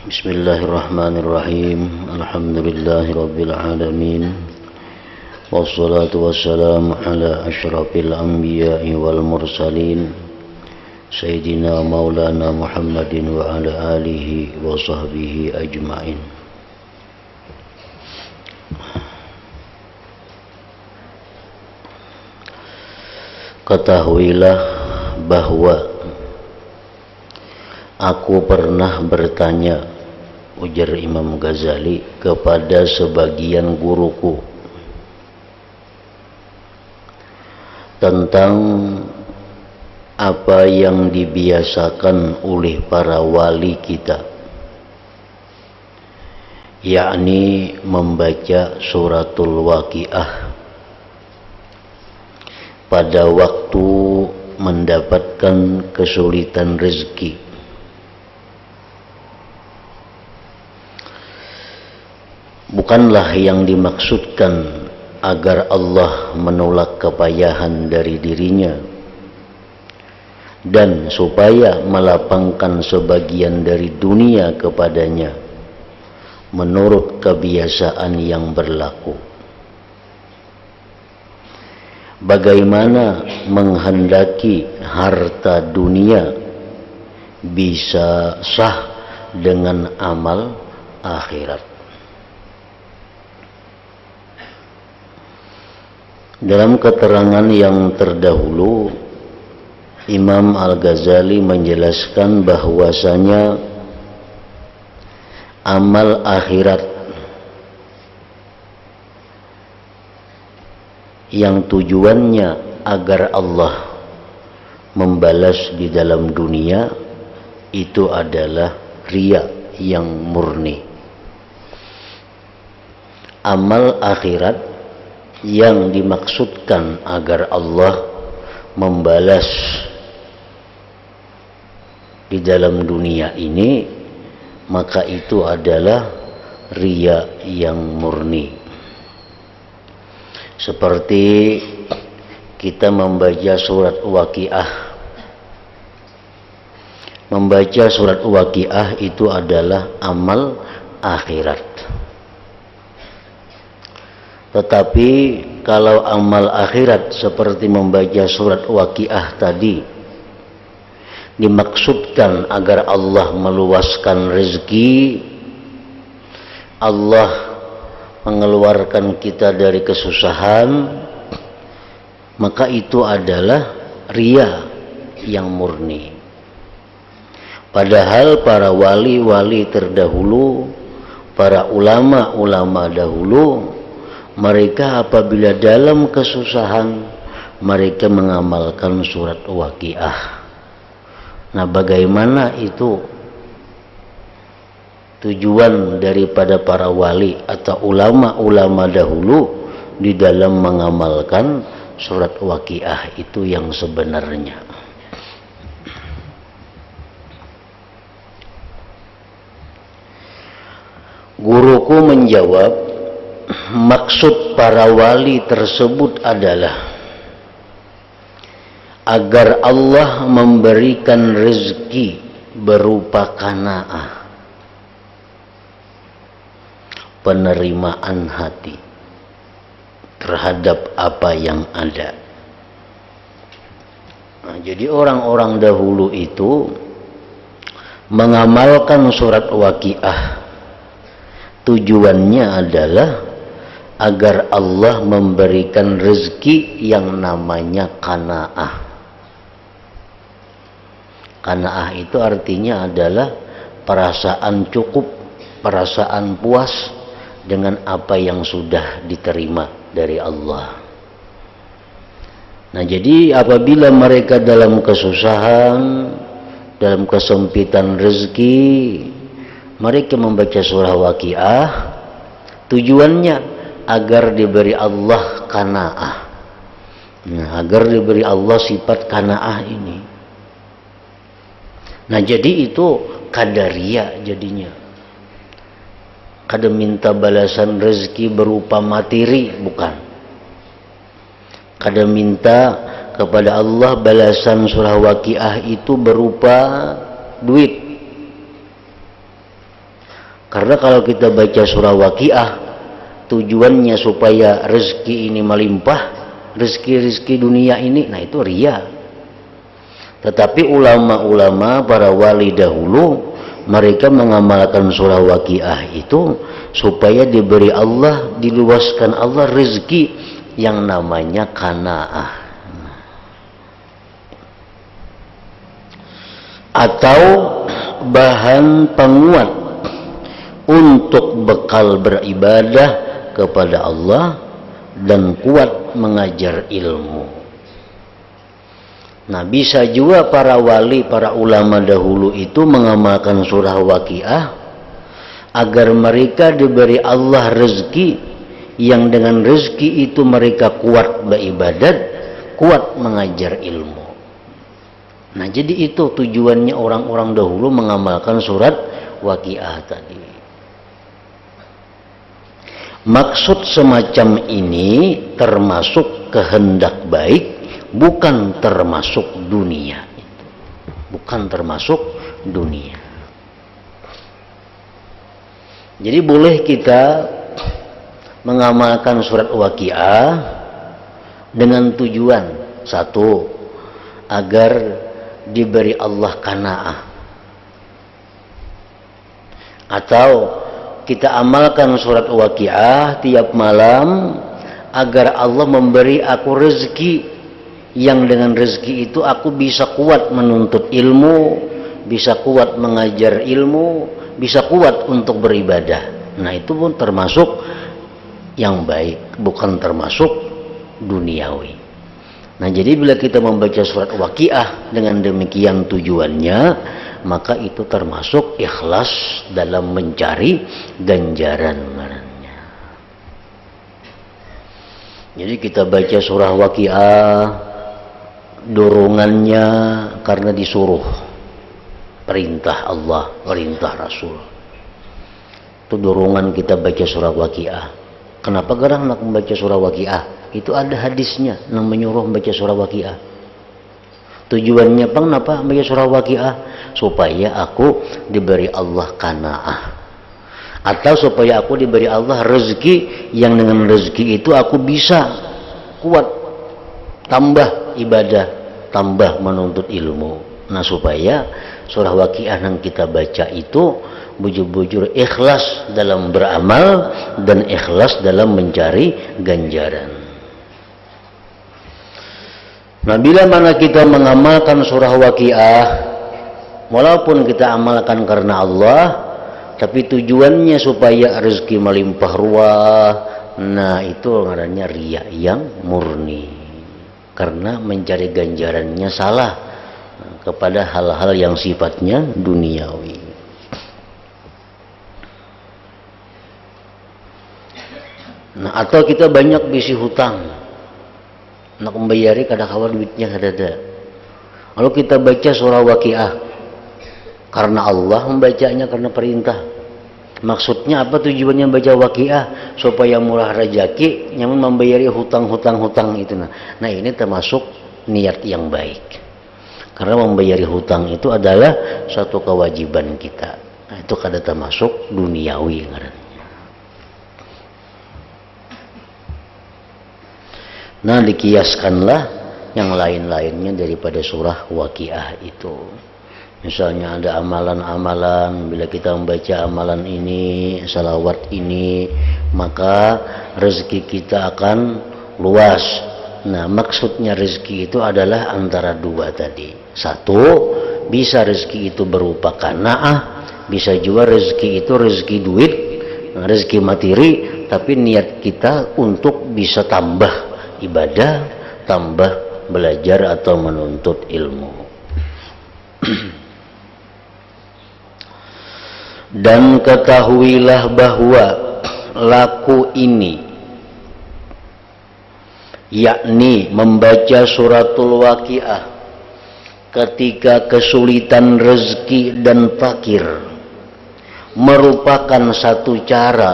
Bismillahirrahmanirrahim. Alhamdulillahirabbil alamin. Wassalatu wassalamu ala asyrafil anbiya'i wal mursalin Sayyidina Maulana Muhammadin wa ala alihi wa sahbihi ajma'in. Ketahuilah bahwa aku pernah bertanya, ujar Imam Ghazali, kepada sebagian guruku tentang apa yang dibiasakan oleh para wali kita, yakni membaca suratul Waqiah pada waktu mendapatkan kesulitan rezeki. Bukanlah yang dimaksudkan agar Allah menolak kepayahan dari dirinya dan supaya melapangkan sebagian dari dunia kepadanya menurut kebiasaan yang berlaku. Bagaimana menghendaki harta dunia bisa sah dengan amal akhirat? Dalam keterangan yang terdahulu, Imam Al-Ghazali menjelaskan bahwasanya amal akhirat yang tujuannya agar Allah membalas di dalam dunia itu adalah riya yang murni. Amal akhirat yang dimaksudkan agar Allah membalas di dalam dunia ini, maka itu adalah riya yang murni. Seperti kita membaca surat Waqiah. Membaca surat Waqiah itu adalah amal akhirat. Tetapi kalau amal akhirat seperti membaca surat Waqiah tadi dimaksudkan agar Allah meluaskan rezeki, Allah mengeluarkan kita dari kesusahan, maka itu adalah riya yang murni. Padahal para wali-wali terdahulu, para ulama-ulama dahulu, mereka apabila dalam kesusahan mereka mengamalkan surat Waqiah. Nah, bagaimana itu tujuan daripada para wali atau ulama-ulama dahulu di dalam mengamalkan surat Waqiah itu yang sebenarnya? Guruku menjawab, maksud para wali tersebut adalah agar Allah memberikan rezeki berupa qanaah, penerimaan hati terhadap apa yang ada. Nah, jadi orang-orang dahulu itu mengamalkan surat Waqiah, tujuannya adalah agar Allah memberikan rezeki yang namanya qanaah. Qanaah itu artinya adalah perasaan cukup, perasaan puas dengan apa yang sudah diterima dari Allah. Nah, jadi apabila mereka dalam kesusahan, dalam kesempitan rezeki, mereka membaca surah Waqiah, tujuannya agar diberi Allah qanaah. Nah, agar diberi Allah sifat qanaah ini. Nah, jadi itu qadariyah jadinya. Kada minta balasan rezeki berupa materi, bukan. Kada minta kepada Allah balasan surah Waqiah itu berupa duit. Karena kalau kita baca surah Waqiah, tujuannya supaya rezeki ini melimpah, rezeki dunia ini, nah itu riya. Tetapi ulama-ulama, para wali dahulu, mereka mengamalkan surah Waqiah itu supaya diberi Allah, diluaskan Allah rezeki yang namanya qanaah, atau bahan penguat untuk bekal beribadah kepada Allah dan kuat mengajar ilmu. Nah, bisa juga para wali, para ulama dahulu itu mengamalkan surah Waqiah agar mereka diberi Allah rezeki yang dengan rezeki itu mereka kuat beribadat, kuat mengajar ilmu. Nah, jadi itu tujuannya orang-orang dahulu mengamalkan surat Waqiah tadi. Maksud semacam ini termasuk kehendak baik, bukan termasuk dunia. Bukan termasuk dunia. Jadi boleh kita mengamalkan surat Waqiah dengan tujuan satu, agar diberi Allah qanaah, atau kita amalkan surat Waqiah tiap malam agar Allah memberi aku rezeki yang dengan rezeki itu aku bisa kuat menuntut ilmu, bisa kuat mengajar ilmu, bisa kuat untuk beribadah. Nah, itu pun termasuk yang baik, bukan termasuk duniawi. Nah, jadi bila kita membaca surat Waqiah dengan demikian tujuannya, maka itu termasuk ikhlas dalam mencari ganjaran marahnya. Jadi kita baca surah Waqiah, dorongannya karena disuruh, perintah Allah, perintah Rasul. Itu dorongan kita baca surah Waqiah. Kenapa garang nak membaca surah Waqiah? Itu ada hadisnya yang menyuruh membaca surah Waqiah. Tujuannya kenapa membaca surah Waqiah? Supaya aku diberi Allah qanaah, atau supaya aku diberi Allah rezeki yang dengan rezeki itu aku bisa kuat tambah ibadah, tambah menuntut ilmu. Nah, supaya surah Waqiah yang kita baca itu bujur-bujur ikhlas dalam beramal dan ikhlas dalam mencari ganjaran. Nah, bila mana kita mengamalkan surah Waqiah, walaupun kita amalkan karena Allah, tapi tujuannya supaya rezeki melimpah ruah, nah itu ngarannya riya yang murni, karena mencari ganjarannya salah kepada hal-hal yang sifatnya duniawi. Nah, atau kita banyak bisi hutang, nak membayari kada kawan duitnya kada ada. Lalu kita baca surah Waqiah karena Allah membacanya, karena perintah. Maksudnya apa tujuannya baca Waqiah? Supaya murah rezeki, nyaman membayari hutang itu. Nah, ini termasuk niat yang baik. Karena membayari hutang itu adalah suatu kewajiban kita. Nah, itu kada termasuk duniawi ngarannya. Nah, dikiaskanlah yang lain-lainnya daripada surah Waqiah itu. Misalnya ada amalan-amalan, bila kita membaca amalan ini, salawat ini, maka rezeki kita akan luas. Nah, maksudnya rezeki itu adalah antara dua tadi. Satu, bisa rezeki itu berupa qanaah, bisa juga rezeki itu rezeki duit, rezeki materi, tapi niat kita untuk bisa tambah ibadah, tambah belajar atau menuntut ilmu. Dan ketahuilah bahwa laku ini, yakni membaca suratul Waqiah ketika kesulitan rezeki dan fakir, merupakan satu cara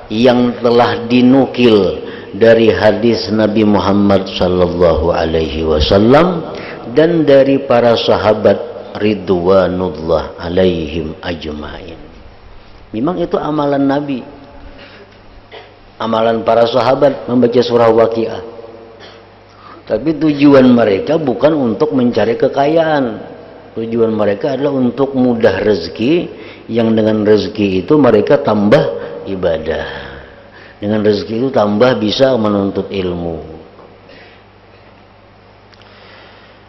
yang telah dinukil dari hadis Nabi Muhammad sallallahu alaihi wasallam dan dari para sahabat ridwanullah alaihim ajmain. Memang itu amalan Nabi, amalan para sahabat membaca surah Waqiah. Tapi tujuan mereka bukan untuk mencari kekayaan. Tujuan mereka adalah untuk mudah rezeki, yang dengan rezeki itu mereka tambah ibadah. Dengan rezeki itu tambah bisa menuntut ilmu.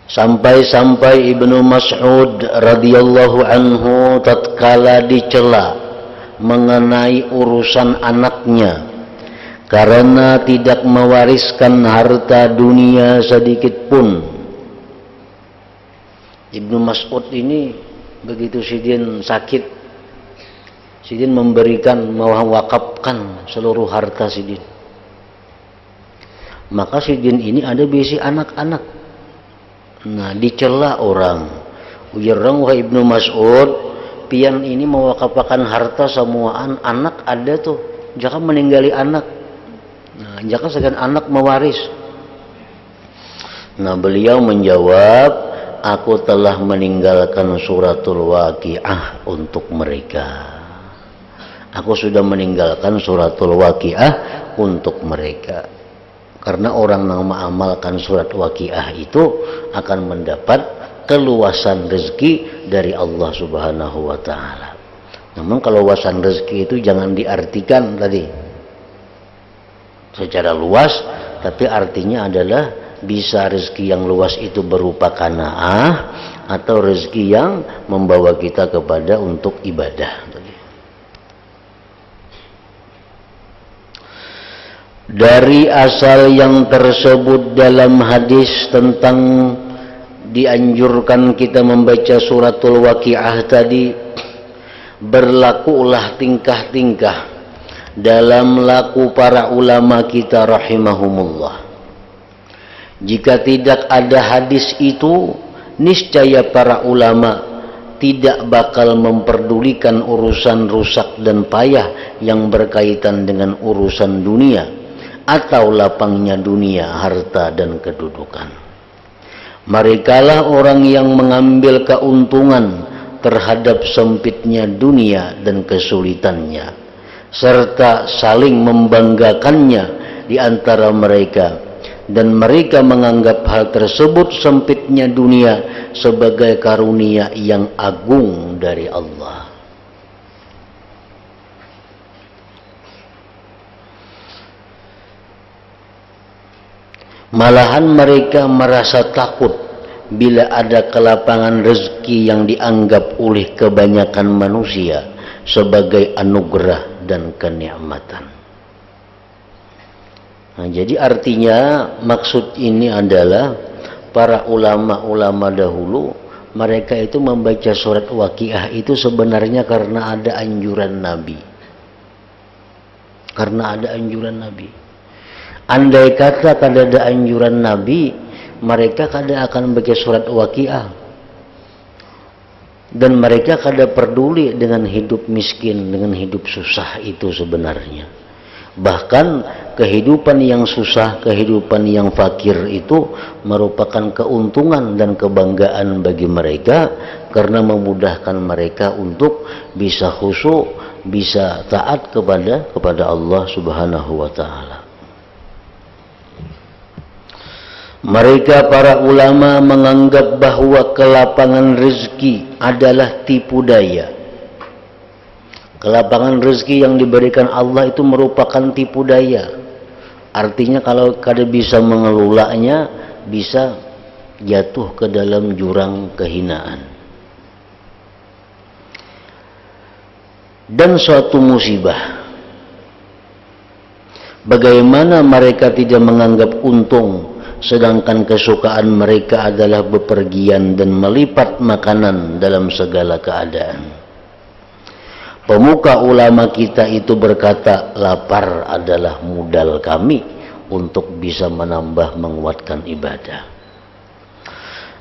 Sampai-sampai Ibnu Mas'ud radhiyallahu anhu tatkala dicela mengenai urusan anaknya karena tidak mewariskan harta dunia sedikit pun. Ibnu Mas'ud ini begitu sidin sakit, sidin memberikan, mewakafkan seluruh harta sidin. Maka sidin ini ada bisi anak-anak. Nah, dicela orang. Ujarang wahai Ibnu Mas'ud, pian ini mewakafkan harta semua anak ada tuh. Jangan meninggali anak. Nah, jangan segan anak mewaris. Nah, beliau menjawab, aku telah meninggalkan suratul Waqiah untuk mereka. Aku sudah meninggalkan suratul Waqiah untuk mereka. Karena orang yang mengamalkan surat Waqiah itu akan mendapat keluasan rezeki dari Allah Subhanahu wa taala. Namun keluasan rezeki itu jangan diartikan tadi secara luas, tapi artinya adalah bisa rezeki yang luas itu berupa qanaah atau rezeki yang membawa kita kepada untuk ibadah. Dari asal yang tersebut dalam hadis tentang dianjurkan kita membaca suratul Waqiah tadi, berlakulah tingkah-tingkah dalam laku para ulama kita rahimahumullah. Jika tidak ada hadis itu, niscaya para ulama tidak bakal memperdulikan urusan rusak dan payah yang berkaitan dengan urusan dunia atau lapangnya dunia, harta dan kedudukan. Merekalah orang yang mengambil keuntungan terhadap sempitnya dunia dan kesulitannya, serta saling membanggakannya di antara mereka, dan mereka menganggap hal tersebut, sempitnya dunia, sebagai karunia yang agung dari Allah. Malahan mereka merasa takut bila ada kelapangan rezeki yang dianggap oleh kebanyakan manusia sebagai anugerah dan kenikmatan. Nah, jadi artinya maksud ini adalah para ulama-ulama dahulu, mereka itu membaca surat Waqiah itu sebenarnya karena ada anjuran Nabi. Karena ada anjuran Nabi. Andai kata kada ada anjuran Nabi, mereka kada akan membaca surat Waqiah. Dan mereka kada peduli dengan hidup miskin, dengan hidup susah itu sebenarnya. Bahkan kehidupan yang susah, kehidupan yang fakir itu merupakan keuntungan dan kebanggaan bagi mereka, karena memudahkan mereka untuk bisa khusyuk, bisa taat kepada Allah Subhanahu wa taala. Mereka para ulama menganggap bahwa kelapangan rezeki adalah tipu daya. Kelapangan rezeki yang diberikan Allah itu merupakan tipu daya. Artinya kalau kada bisa mengelolanya, bisa jatuh ke dalam jurang kehinaan. Dan suatu musibah. Bagaimana mereka tidak menganggap untung, sedangkan kesukaan mereka adalah bepergian dan melipat makanan dalam segala keadaan. Pemuka ulama kita itu berkata, lapar adalah modal kami untuk bisa menambah menguatkan ibadah.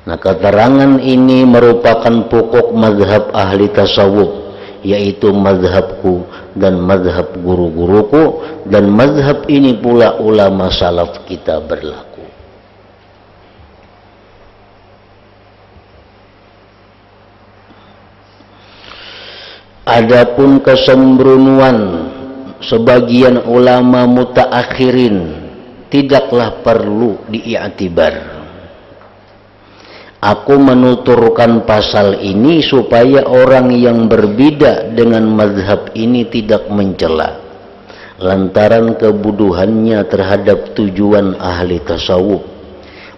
Nah, keterangan ini merupakan pokok mazhab ahli tasawuf, yaitu mazhabku dan mazhab guru-guruku, dan mazhab ini pula ulama salaf kita berlaku. Adapun kesembronoan sebagian ulama mutaakhirin tidaklah perlu diiktibar. Aku menuturkan pasal ini supaya orang yang berbeda dengan mazhab ini tidak mencela lantaran kebodohannya terhadap tujuan ahli tasawuf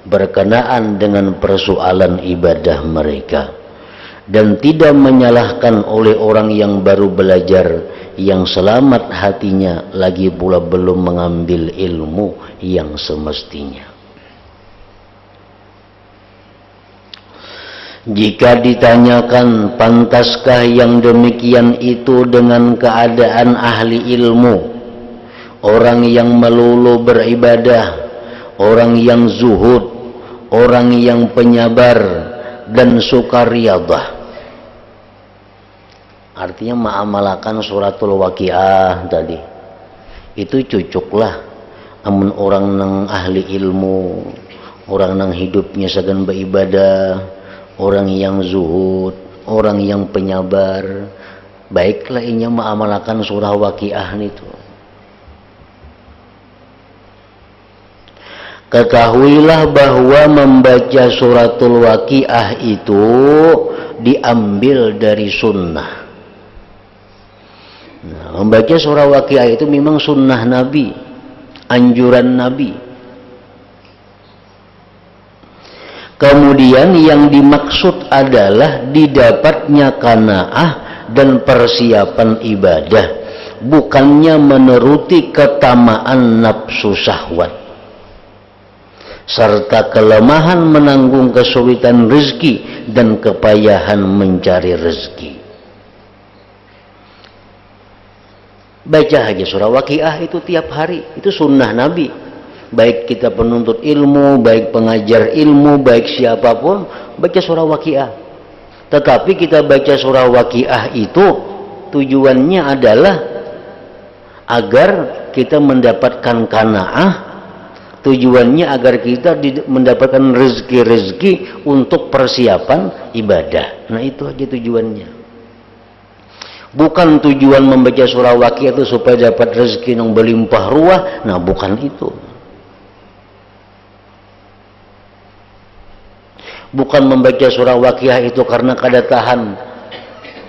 berkenaan dengan persoalan ibadah mereka, dan tidak menyalahkan oleh orang yang baru belajar yang selamat hatinya lagi pula belum mengambil ilmu yang semestinya. Jika ditanyakan pantaskah yang demikian itu dengan keadaan ahli ilmu, orang yang melulu beribadah, orang yang zuhud, orang yang penyabar dan suka riyadah. Artinya mengamalkan suratul waqiah tadi. Itu cucuklah amun orang nang ahli ilmu, orang nang hidupnya sagan beribadah, orang yang zuhud, orang yang penyabar, baiklah inya mengamalkan surah waqiah itu. Ketahuilah bahwa membaca suratul waqiah itu diambil dari sunnah. Nah, membaca surah waqiah itu memang sunnah Nabi, anjuran Nabi. Kemudian yang dimaksud adalah didapatnya qanaah dan persiapan ibadah, bukannya menuruti ketamaan nafsu syahwat serta kelemahan menanggung kesulitan rezeki dan kepayahan mencari rezeki. Baca aja surah waqiah itu tiap hari, itu sunnah Nabi. Baik kita penuntut ilmu, baik pengajar ilmu, baik siapapun, baca surah waqiah. Tetapi kita baca surah waqiah itu tujuannya adalah agar kita mendapatkan qanaah, tujuannya agar kita mendapatkan rezeki-rezeki untuk persiapan ibadah. Nah itu aja tujuannya. Bukan tujuan membaca surah waqiah itu supaya dapat rezeki yang berlimpah ruah. Nah bukan itu. Bukan membaca surah waqiah itu karena kada tahan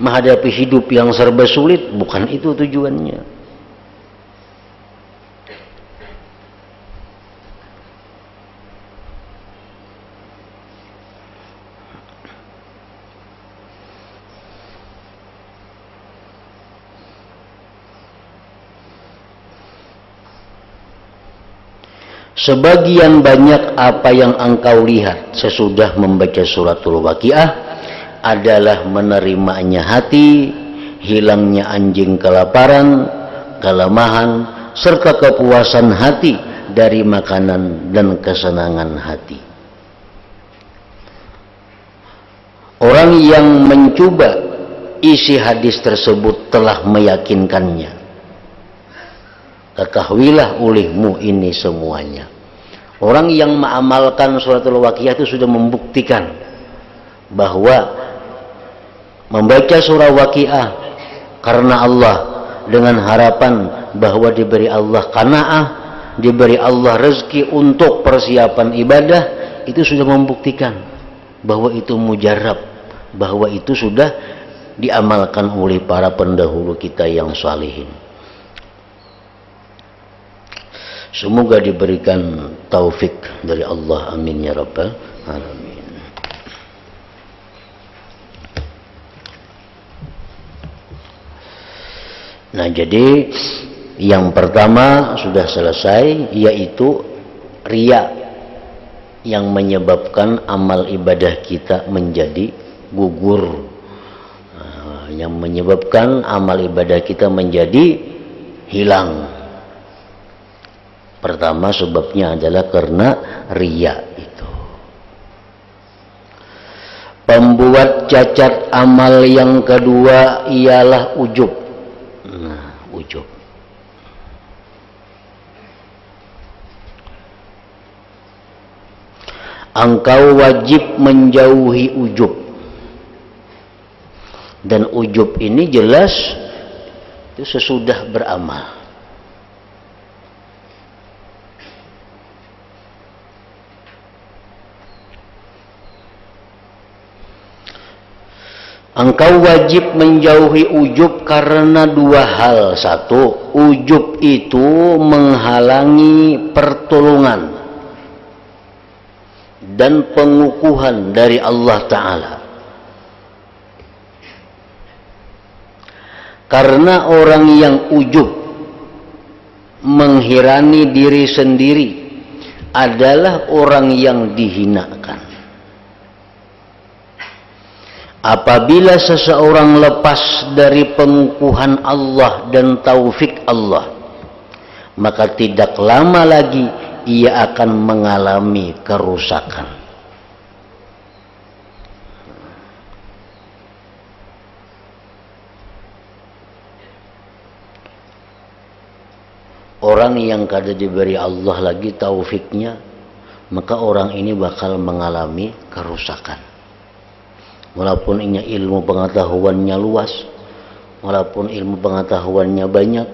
menghadapi hidup yang serba sulit. Bukan itu tujuannya. Sebagian banyak apa yang engkau lihat sesudah membaca suratul waqiah adalah menerimanya hati, hilangnya anjing kelaparan, kelemahan, serta kepuasan hati dari makanan dan kesenangan hati. Orang yang mencoba isi hadis tersebut telah meyakinkannya. Ketahuilah olehmu ini semuanya. Orang yang mengamalkan suratul waqiah itu sudah membuktikan bahwa membaca surah waqiah karena Allah dengan harapan bahwa diberi Allah qanaah, diberi Allah rezeki untuk persiapan ibadah, itu sudah membuktikan bahwa itu mujarab, bahwa itu sudah diamalkan oleh para pendahulu kita yang salihin. Semoga diberikan taufik dari Allah, amin ya rabbal alamin. Nah jadi yang pertama sudah selesai, yaitu riya yang menyebabkan amal ibadah kita menjadi gugur, yang menyebabkan amal ibadah kita menjadi hilang. Pertama sebabnya adalah karena riya itu. Pembuat cacat amal yang kedua ialah ujub. Nah, ujub. Engkau wajib menjauhi ujub. Dan ujub ini jelas itu sesudah beramal. Engkau wajib menjauhi ujub karena dua hal. Satu, ujub itu menghalangi pertolongan dan pengukuhan dari Allah Ta'ala. Karena orang yang ujub menghirani diri sendiri adalah orang yang dihinakan. Apabila seseorang lepas dari pengukuhan Allah dan taufik Allah, maka tidak lama lagi ia akan mengalami kerusakan. Orang yang kada diberi Allah lagi taufiknya, maka orang ini bakal mengalami kerusakan. Walaupun inya ilmu pengetahuannya luas, walaupun ilmu pengetahuannya banyak,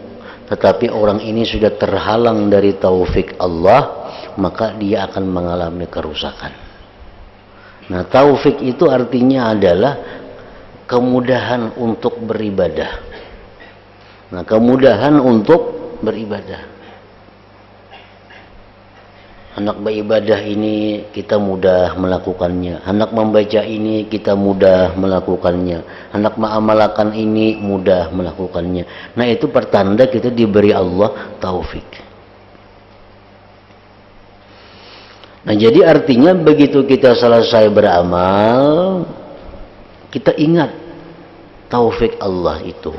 tetapi orang ini sudah terhalang dari taufik Allah, maka dia akan mengalami kerusakan. Nah, taufik itu artinya adalah kemudahan untuk beribadah. Nah, kemudahan untuk beribadah. Hendak beribadah ini kita mudah melakukannya. Hendak membaca ini kita mudah melakukannya. Hendak mengamalkan ini mudah melakukannya. Nah, itu pertanda kita diberi Allah taufik. Nah, jadi artinya begitu kita selesai beramal, kita ingat taufik Allah itu.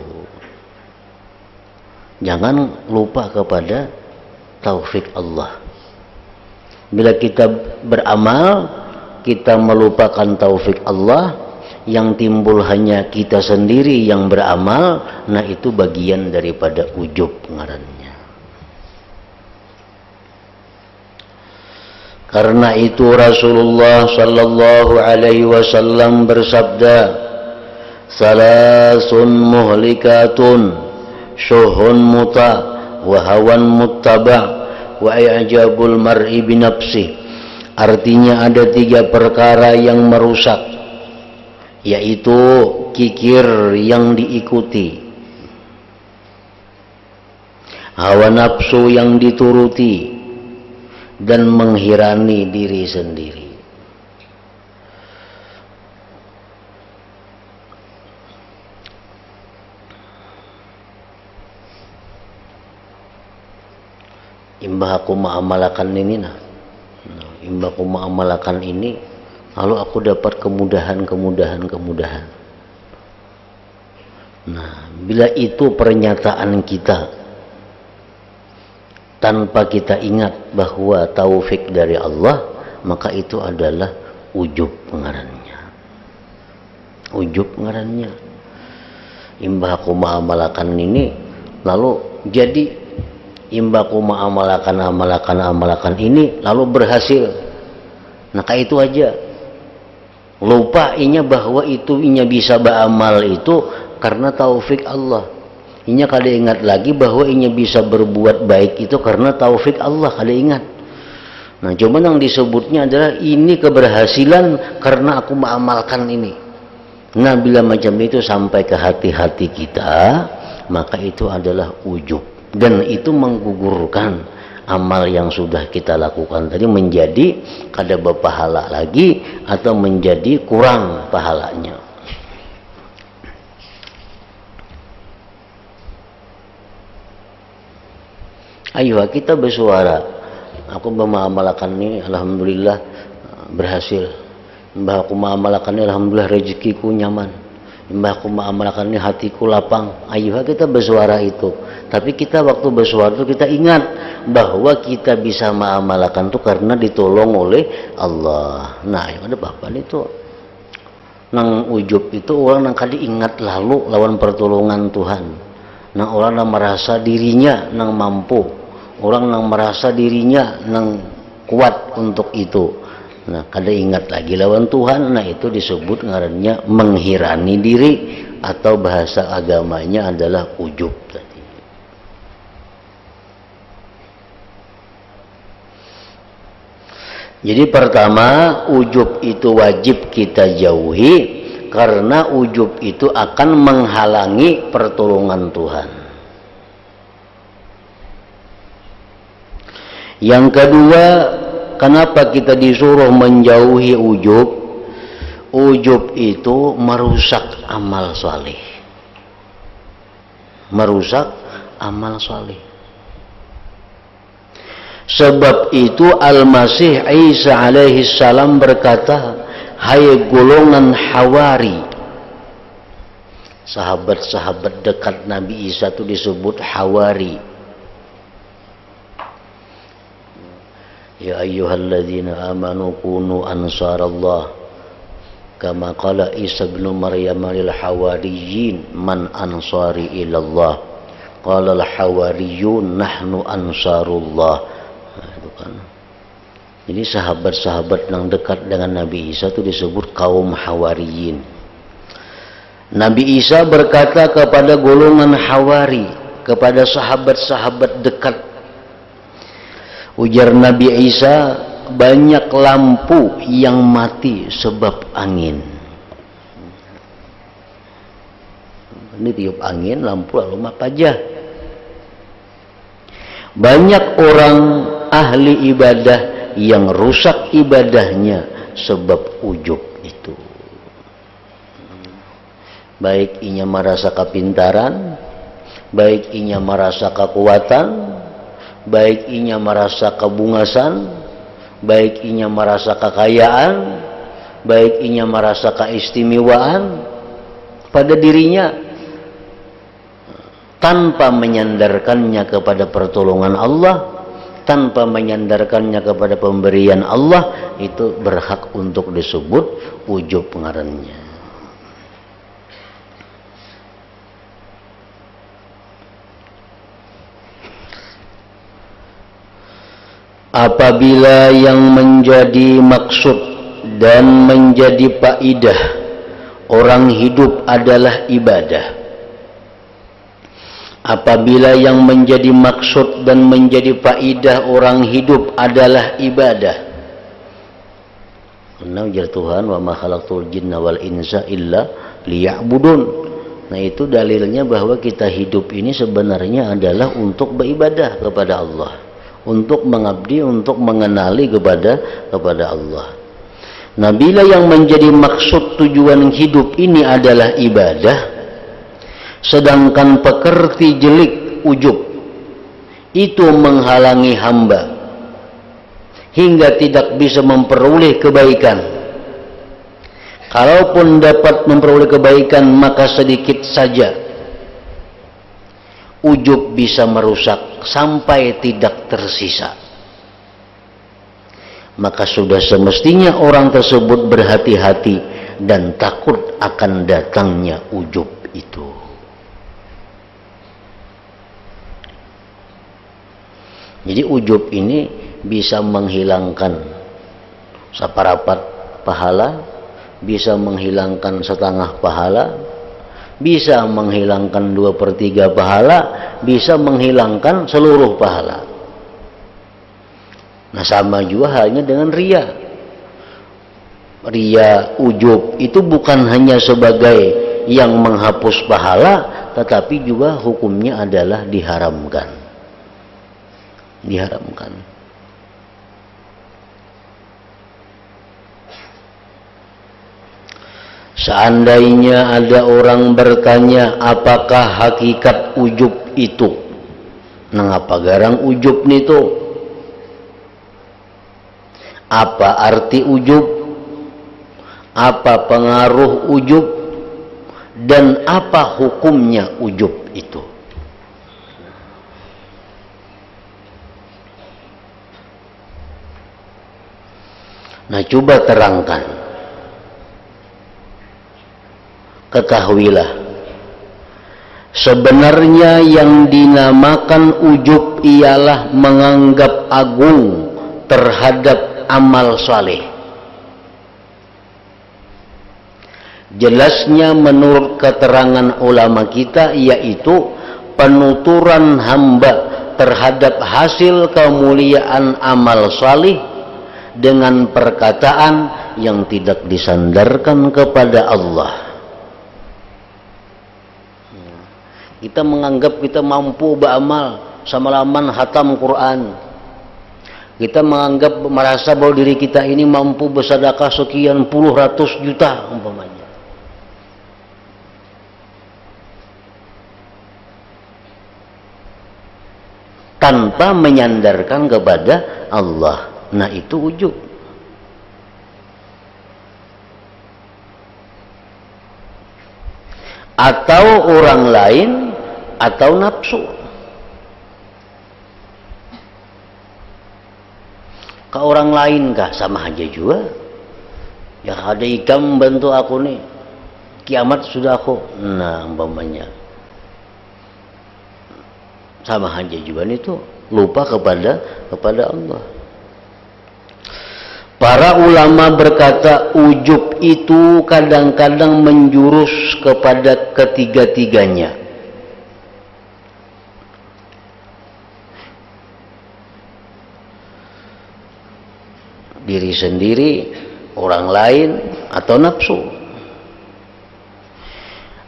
Jangan lupa kepada taufik Allah. Bila kita beramal, kita melupakan taufik Allah, yang timbul hanya kita sendiri yang beramal, nah itu bagian daripada ujub ngarannya. Karena itu Rasulullah sallallahu alaihi wasallam bersabda, "Salasun muhlikatun, syuhun muta, wa hawan muttaba', wa i'jabul mar'i binafsih." Artinya ada 3 perkara yang merusak, yaitu kikir yang diikuti, hawa nafsu yang dituruti, dan menghirani diri sendiri. Imbah aku mengamalkan ini, imbah aku mengamalkan ini, lalu aku dapat kemudahan. Nah, bila itu pernyataan kita tanpa kita ingat bahwa taufik dari Allah, maka itu adalah ujub ngarannya. Ujub ngarannya. Imbah aku mengamalkan ini, lalu jadi imbah aku mengamalkan ini lalu berhasil. Nah, kayak itu aja. Lupa inya bahwa itu inya bisa beramal itu karena taufik Allah. Inya kada ingat lagi bahwa inya bisa berbuat baik itu karena taufik Allah, kada ingat. Nah, cuma yang disebutnya adalah ini keberhasilan karena aku mengamalkan ini. Nah, bila macam itu sampai ke hati-hati kita, maka itu adalah ujub. Dan itu menggugurkan amal yang sudah kita lakukan tadi menjadi kada berpahala lagi atau menjadi kurang pahalanya. Ayo kita bersuara. Aku mengamalkan ini, alhamdulillah berhasil. Mbah aku mengamalkan ini, alhamdulillah rezekiku nyaman. Mbah aku mengamalkan ini, hatiku lapang. Ayo kita bersuara itu. Tapi kita waktu bersuara itu kita ingat bahwa kita bisa mengamalkan itu karena ditolong oleh Allah. Nah, yang ada bapak itu nang ujub itu orang nang kali ingat lalu lawan pertolongan Tuhan. Nang orang nang merasa dirinya nang mampu, orang nang merasa dirinya nang kuat untuk itu. Nah, kada ingat lagi lawan Tuhan, nah itu disebut ngarannya menghirani diri atau bahasa agamanya adalah ujub tadi. Jadi pertama, ujub itu wajib kita jauhi karena ujub itu akan menghalangi pertolongan Tuhan. Yang kedua, kenapa kita disuruh menjauhi ujub? Ujub itu merusak amal saleh. Merusak amal saleh. Sebab itu Al-Masih Isa alaihi salam berkata, hai golongan Hawari. Sahabat-sahabat dekat Nabi Isa itu disebut Hawari. Ya ayyuhalladzina amanu kunu ansarallah kama qala Isa bin Maryam lil hawariyin man ansari ilallah qala al hawariyun nahnu ansarullah. Itu kan. Jadi sahabat-sahabat yang dekat dengan Nabi Isa itu disebut kaum Hawariyin. Nabi Isa berkata kepada golongan Hawari, kepada sahabat-sahabat dekat. Ujar Nabi Isa, banyak lampu yang mati sebab angin. Ini tiup angin, lampu lalu apa aja. Banyak orang ahli ibadah yang rusak ibadahnya sebab ujub itu. Baik inya merasa kepintaran, baik inya merasa kekuatan, baik inya merasa kebungasan, baik inya merasa kekayaan, baik inya merasa keistimewaan pada dirinya, tanpa menyandarkannya kepada pertolongan Allah, tanpa menyandarkannya kepada pemberian Allah, itu berhak untuk disebut ujub ngarannya. Apabila yang menjadi maksud dan menjadi faidah orang hidup adalah ibadah, apabila yang menjadi maksud dan menjadi faidah orang hidup adalah ibadah, karena ujar Tuhan, wa ma khalaqtul jinna wal insa illa liya'budun. Nah itu dalilnya bahwa kita hidup ini sebenarnya adalah untuk beribadah kepada Allah, untuk mengabdi, untuk mengenali kepada Allah. Nah bila yang menjadi maksud tujuan hidup ini adalah ibadah, sedangkan pekerti jelik ujub itu menghalangi hamba hingga tidak bisa memperoleh kebaikan. Kalaupun dapat memperoleh kebaikan maka sedikit saja. Ujub bisa merusak sampai tidak tersisa. Maka sudah semestinya orang tersebut berhati-hati dan takut akan datangnya ujub itu. Jadi ujub ini bisa menghilangkan saparapat pahala, bisa menghilangkan setengah pahala, bisa menghilangkan 2/3 pahala, bisa menghilangkan seluruh pahala. Nah sama juga halnya dengan riya. Riya, ujub itu bukan hanya sebagai yang menghapus pahala, tetapi juga hukumnya adalah diharamkan. Diharamkan. Seandainya ada orang bertanya apakah hakikat ujub itu, nah apa garang ujub itu? Apa arti ujub? Apa pengaruh ujub? Dan apa hukumnya ujub itu? Nah coba terangkan. Ketahuilah, sebenarnya yang dinamakan ujub ialah menganggap agung terhadap amal saleh. Jelasnya menurut keterangan ulama kita yaitu penuturan hamba terhadap hasil kemuliaan amal salih dengan perkataan yang tidak disandarkan kepada Allah. Kita menganggap kita mampu beramal semalaman hatam Quran. Kita menganggap merasa bahwa diri kita ini mampu bersedekah sekian puluh ratus juta umpamanya. Tanpa menyandarkan kepada Allah. Nah, itu ujub. Atau orang lain atau nafsu. Ke orang lain kah? Sama aja juga. Ya ada ikan bantu aku nih. Kiamat sudah aku. Nah, umpamanya. Sama aja juga itu lupa kepada Allah. Para ulama berkata ujub itu kadang-kadang menjurus kepada ketiga-tiganya. Diri sendiri, orang lain, atau nafsu.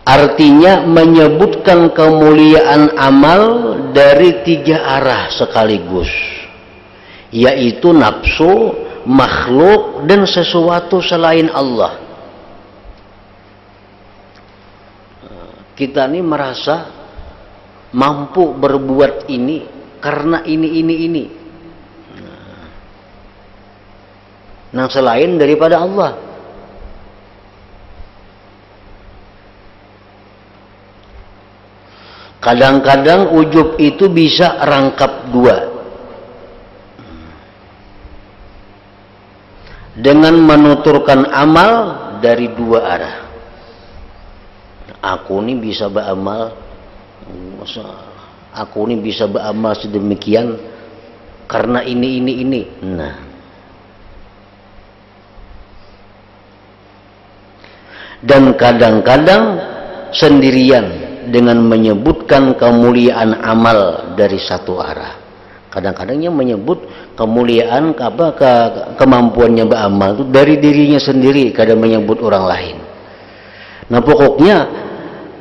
Artinya menyebutkan kemuliaan amal dari tiga arah sekaligus, yaitu nafsu, makhluk, dan sesuatu selain Allah. Kita ini merasa mampu berbuat ini karena ini. Nah, selain daripada Allah. Kadang-kadang ujub itu bisa rangkap dua. Dengan menuturkan amal dari dua arah. Aku ini bisa beramal, aku ini bisa beramal sedemikian karena ini. Nah, dan kadang-kadang sendirian dengan menyebutkan kemuliaan amal dari satu arah. Kadang-kadangnya menyebut kemuliaan kemampuannya beramal itu dari dirinya sendiri, kadang menyebut orang lain. Nah, pokoknya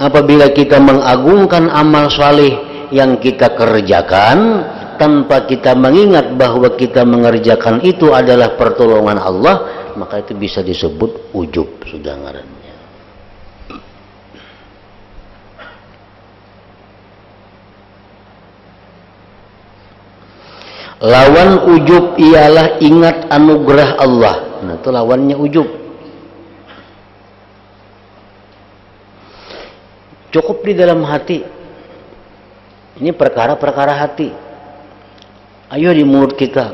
apabila kita mengagungkan amal saleh yang kita kerjakan tanpa kita mengingat bahwa kita mengerjakan itu adalah pertolongan Allah, maka itu bisa disebut ujub, sudah ngarannya. Lawan ujub ialah ingat anugerah Allah. Nah, itu lawannya ujub. Cukup di dalam hati. Ini perkara-perkara hati. Ayo di mulut kita.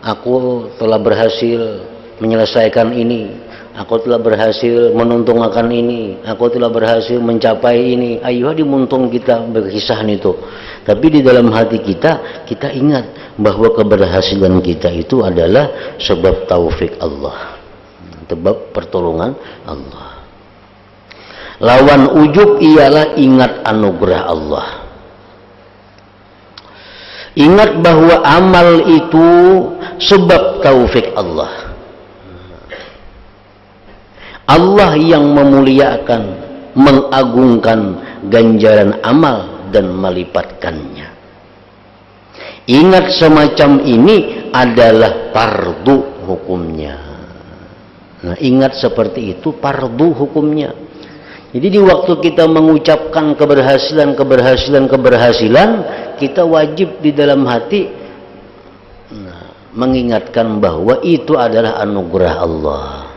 Aku telah berhasil menyelesaikan ini. Aku telah berhasil menuntungkan ini. Aku telah berhasil mencapai ini. Ayo di muntung kita berkisah itu. Tapi di dalam hati kita ingat bahwa keberhasilan kita itu adalah sebab taufik Allah, sebab pertolongan Allah. Lawan ujub ialah ingat anugerah Allah. Ingat bahwa amal itu sebab taufik Allah. Allah yang memuliakan, mengagungkan ganjaran amal dan melipatkannya. Ingat semacam ini adalah fardu hukumnya. Nah, ingat seperti itu fardu hukumnya. Jadi di waktu kita mengucapkan keberhasilan, kita wajib di dalam hati mengingatkan bahwa itu adalah anugerah Allah.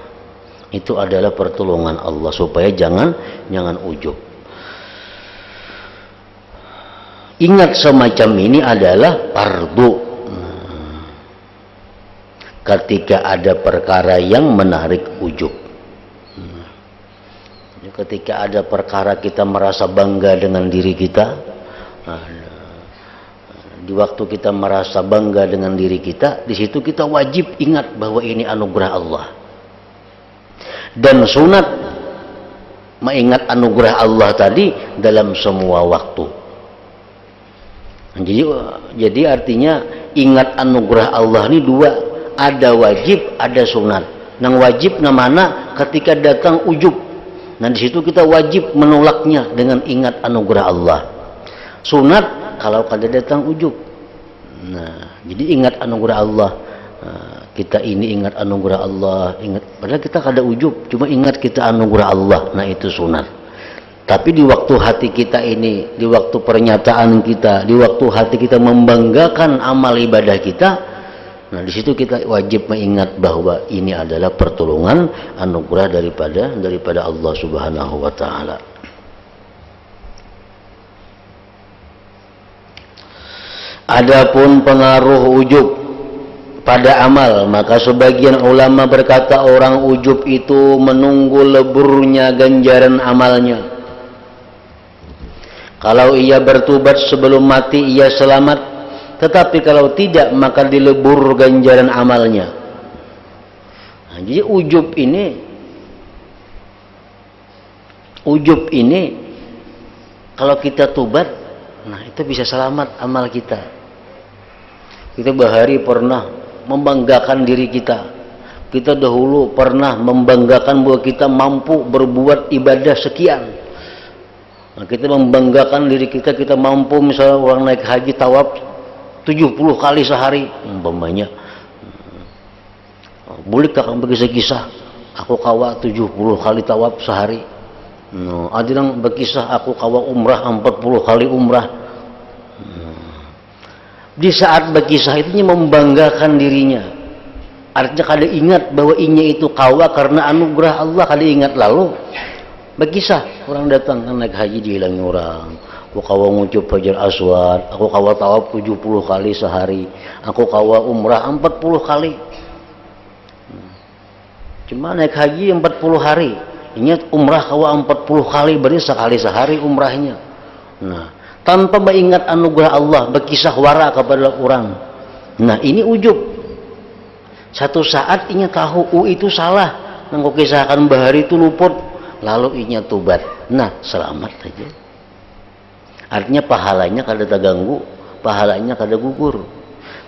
Itu adalah pertolongan Allah, supaya jangan ujub. Ingat semacam ini adalah fardu. Ketika ada perkara yang menarik ujub. Ketika ada perkara kita merasa bangga dengan diri kita. Di waktu kita merasa bangga dengan diri kita, di situ kita wajib ingat bahwa ini anugerah Allah. Dan sunat mengingat anugerah Allah tadi dalam semua waktu. Jadi artinya ingat anugerah Allah ini dua, ada wajib, ada sunat. Nang wajib namana ketika datang ujub. Nah di situ kita wajib menolaknya dengan ingat anugerah Allah. Sunat kalau kada datang ujub. Nah, jadi ingat anugerah Allah. Kita ini ingat anugerah Allah, ingat padahal kita kada ujub, cuma ingat kita anugerah Allah. Nah, itu sunat. Tapi di waktu hati kita ini, di waktu pernyataan kita, di waktu hati kita membanggakan amal ibadah kita, nah di situ kita wajib mengingat bahwa ini adalah pertolongan anugerah daripada Allah Subhanahu wa taala. Adapun pengaruh ujub pada amal, maka sebagian ulama berkata orang ujub itu menunggu leburnya ganjaran amalnya. Kalau ia bertobat sebelum mati ia selamat, tetapi kalau tidak maka dilebur ganjaran amalnya. Nah, jadi ujub ini kalau kita tobat, nah itu bisa selamat amal kita. Kita bahari pernah membanggakan diri kita. Kita dahulu pernah membanggakan bahwa kita mampu berbuat ibadah sekian. Nah, kita membanggakan diri kita mampu, misalnya orang naik haji tawaf 70 kali sehari umpamanya. Boleh kakak berkisah-kisah aku kawa 70 kali tawaf sehari. No, ada yang berkisah aku kawa umrah 40 kali umrah. Di saat berkisah itu membanggakan dirinya. Artinya kada ingat bahwa inya itu kawa karena anugerah Allah, kada ingat. Lalu berkisah orang datang naik haji dihilangi orang. Aku kawa ngucup Fajar Aswad, aku kawa tawaf 70 kali sehari, aku kawa umrah 40 kali. Cuma naik haji 40 hari. Ingat umrah kawa 40 kali, berarti sekali sehari umrahnya. Nah, tanpa mengingat anugerah Allah, berkisah wara kepada orang. Nah, ini ujub. Satu saat inya tahu itu salah, nang kisahkan bahari itu luput, lalu inya tobat. Nah, selamat saja. Artinya pahalanya kada terganggu, pahalanya kada gugur.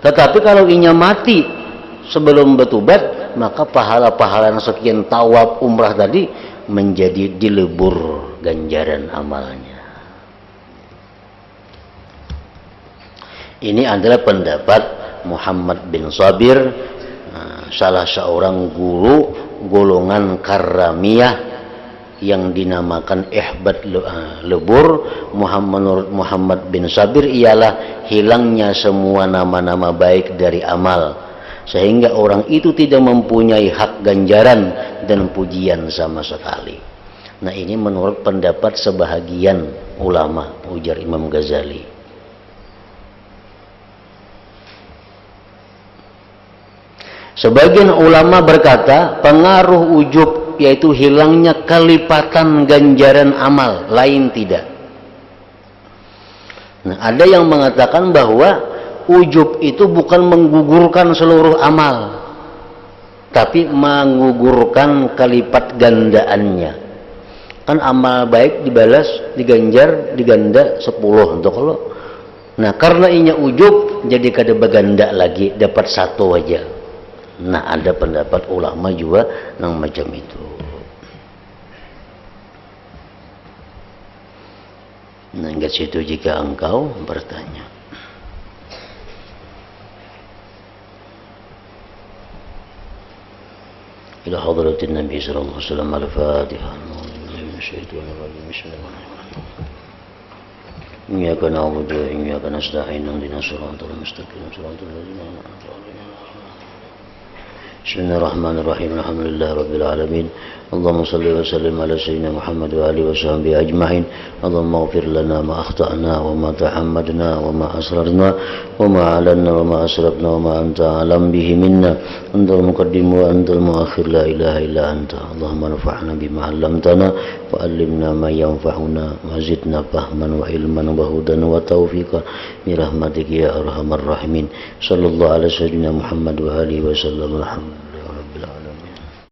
Tetapi kalau inya mati sebelum bertobat, maka pahala-pahala sekian tawaf umrah tadi menjadi dilebur ganjaran amalnya. Ini adalah pendapat Muhammad bin Sabir, salah seorang guru golongan Karramiyah yang dinamakan ihbat lebur. Muhammad bin Sabir ialah hilangnya semua nama-nama baik dari amal, sehingga orang itu tidak mempunyai hak ganjaran dan pujian sama sekali. Nah, ini menurut pendapat sebahagian ulama, ujar Imam Ghazali. Sebagian ulama berkata pengaruh ujub yaitu hilangnya kelipatan ganjaran amal, lain tidak. Nah, ada yang mengatakan bahwa ujub itu bukan menggugurkan seluruh amal, tapi menggugurkan kelipat gandaannya. Kan amal baik dibalas, diganjar, diganda 10 untuk lo. Nah, karena inya ujub jadi kada baganda lagi, dapat 1 aja. Nah, ada pendapat ulama juga yang macam itu. Nah, ingat situ jika engkau bertanya. Ila hadratin Nabi sallallahu alaihi wasallam al-Fatihah. Iyyaka na'budu wa iyyaka nasta'in. Ihdinas siratal mustaqim. Siratal ladzina an'amta 'alaihim. Bismillahirrahmanirrahim. Alhamdulillah rabbil alamin. Allahumma salli wa sallim ala sayyidina Muhammad wa alihi wa sahbihi ajma'in. Allahumma ighfir lana ma akhta'na wa ma tahammadna wa ma asrarna wa ma alanna wa ma asrafna wa ma anta alam bihi minna. Antal muqaddim wa antal muakhir, la ilaha illa anta. Allahumma nafa'na bima 'allamtana wa 'allimna ma yanfa'una wa zidna fahman wa ilman wa hudan wa taufiqan bi rahmatika ya arhamar rahimin. Sallallahu ala sayyidina Muhammad wa alihi wa sallam.